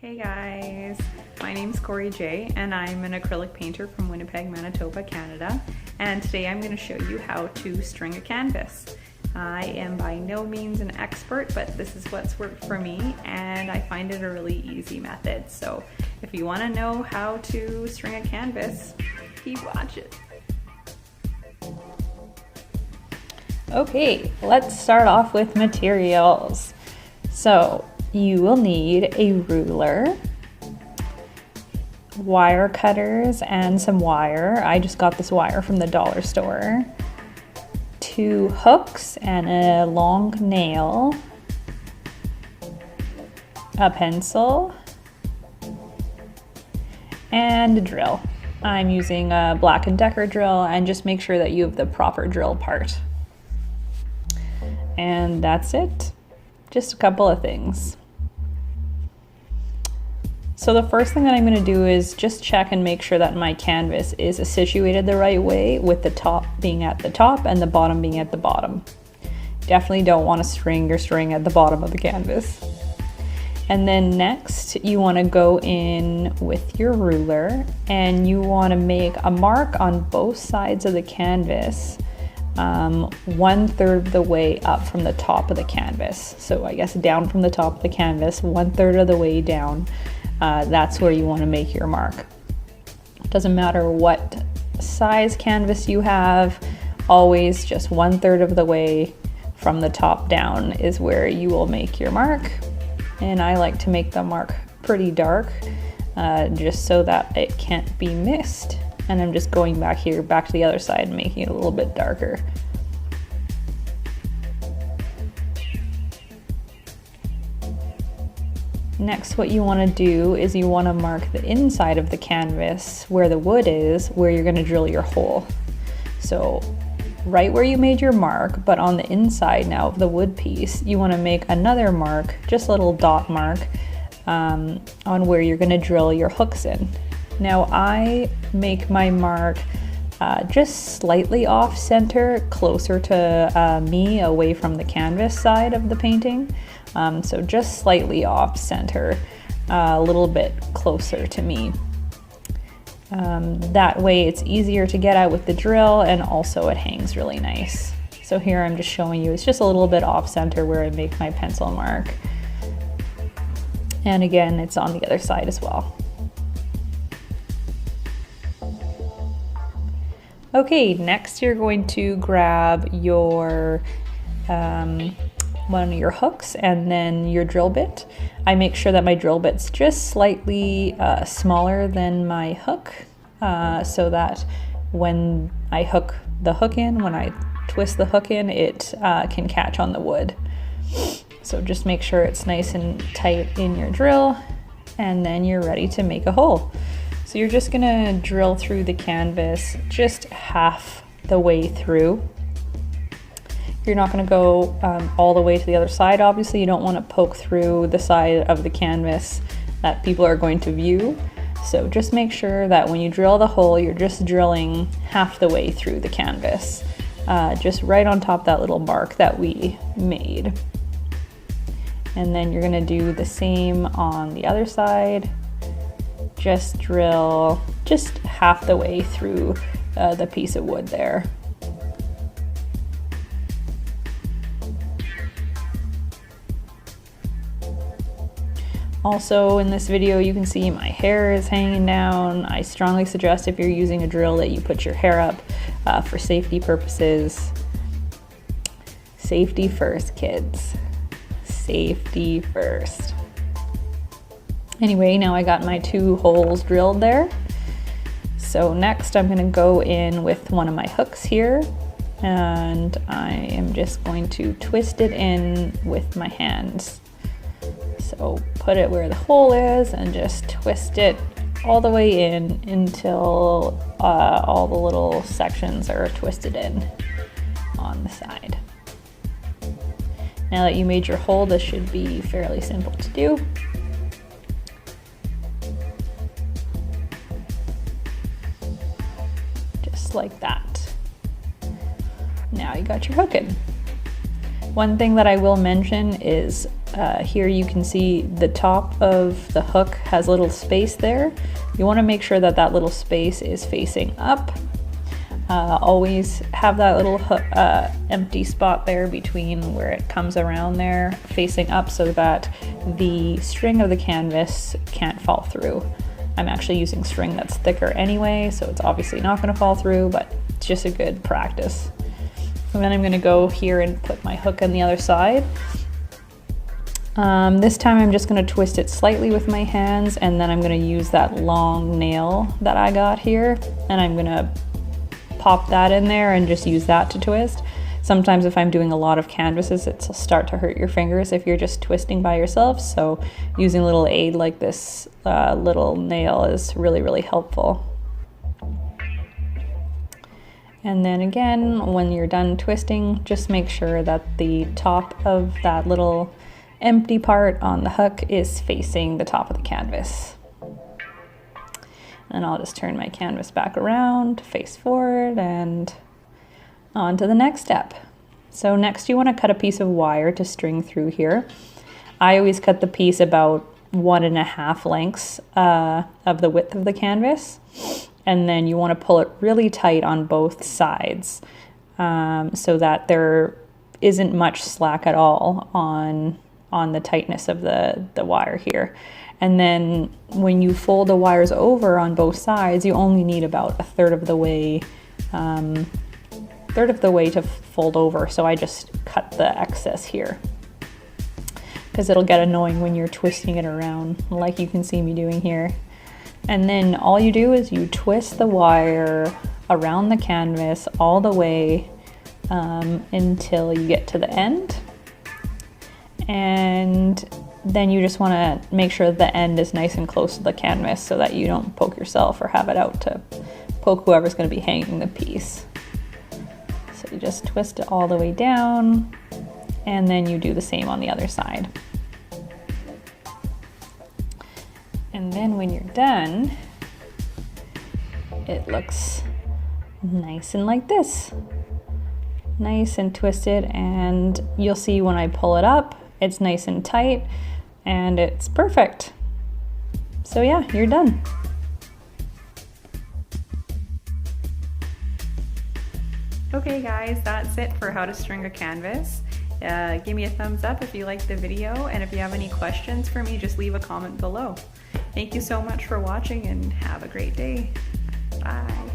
Hey guys, my name's Corey J and I'm an acrylic painter from Winnipeg, Manitoba, Canada. And today I'm going to show you how to string a canvas. I am by no means an expert, but this is what's worked for me and I find it a really easy method. So if you want to know how to string a canvas, keep watching. Okay, let's start off with materials. So you will need a ruler, wire cutters and some wire. I just got this wire from the dollar store. 2 hooks and a long nail, a pencil, and a drill. I'm using a Black & Decker drill, and just make sure that you have the proper drill part. And that's it. Just a couple of things. So the first thing that I'm going to do is just check and make sure that my canvas is situated the right way, with the top being at the top and the bottom being at the bottom. Definitely don't want to string your string at the bottom of the canvas. And then next you want to go in with your ruler and you want to make a mark on both sides of the canvas, 1/3 of the way up from the top of the canvas. So I guess down from the top of the canvas, 1/3 of the way down. That's where you want to make your mark. Doesn't matter what size canvas you have, always just 1/3 of the way from the top down is where you will make your mark. And I like to make the mark pretty dark, just so that it can't be missed. And I'm just going back here, back to the other side, and making it a little bit darker. Next, what you want to do is you want to mark the inside of the canvas where the wood is, where you're going to drill your hole. So right where you made your mark, but on the inside now of the wood piece, you want to make another mark, just a little dot mark, on where you're going to drill your hooks in. Now I make my mark just slightly off center, closer to me, away from the canvas side of the painting. So just slightly off center, a little bit closer to me. That way it's easier to get at with the drill, and also it hangs really nice. So here I'm just showing you, it's just a little bit off center where I make my pencil mark. And again, it's on the other side as well. Okay, next you're going to grab your one of your hooks and then your drill bit. I make sure that my drill bit's just slightly smaller than my hook, so that when I hook the hook in, when I twist the hook in, it can catch on the wood. So just make sure it's nice and tight in your drill, and then you're ready to make a hole. So you're just gonna drill through the canvas just half the way through. You're not gonna go all the way to the other side. Obviously, you don't wanna poke through the side of the canvas that people are going to view. So just make sure that when you drill the hole, you're just drilling half the way through the canvas, just right on top of that little mark that we made. And then you're gonna do the same on the other side. Just drill just half the way through the piece of wood there. Also in this video you can see my hair is hanging down. I strongly suggest, if you're using a drill, that you put your hair up for safety purposes. Safety first, kids. Safety first. Anyway, now I got my 2 holes drilled there. So next I'm gonna go in with one of my hooks here, and I am just going to twist it in with my hands. So put it where the hole is and just twist it all the way in until all the little sections are twisted in on the side. Now that you made your hole, this should be fairly simple to do. Just like that. Now you got your hook in. One thing that I will mention is here you can see the top of the hook has a little space there. You want to make sure that that little space is facing up. Always have that little empty spot there between where it comes around there facing up so that the string of the canvas can't fall through. I'm actually using string that's thicker anyway, so it's obviously not going to fall through, but it's just a good practice. And then I'm going to go here and put my hook on the other side. This time I'm just going to twist it slightly with my hands, and then I'm going to use that long nail that I got here, and I'm going to pop that in there and just use that to twist. Sometimes if I'm doing a lot of canvases, it'll start to hurt your fingers if you're just twisting by yourself, so using a little aid like this little nail is really, really helpful. And then again, when you're done twisting, just make sure that the top of that little empty part on the hook is facing the top of the canvas. And I'll just turn my canvas back around, face forward, and on to the next step. So next you want to cut a piece of wire to string through here. I always cut the piece about 1.5 lengths of the width of the canvas. And then you want to pull it really tight on both sides so that there isn't much slack at all on the tightness of the wire here. And then when you fold the wires over on both sides, you only need about a third of the way to fold over. So I just cut the excess here because it'll get annoying when you're twisting it around like you can see me doing here. And then all you do is you twist the wire around the canvas all the way until you get to the end. And then you just want to make sure the end is nice and close to the canvas so that you don't poke yourself or have it out to poke whoever's going to be hanging the piece. So you just twist it all the way down, and then you do the same on the other side. And then when you're done, it looks nice and like this. Nice and twisted, and you'll see when I pull it up, it's nice and tight, and it's perfect. So yeah, you're done. Okay guys, that's it for how to string a canvas. Give me a thumbs up if you liked the video, and if you have any questions for me, just leave a comment below. Thank you so much for watching, and have a great day. Bye.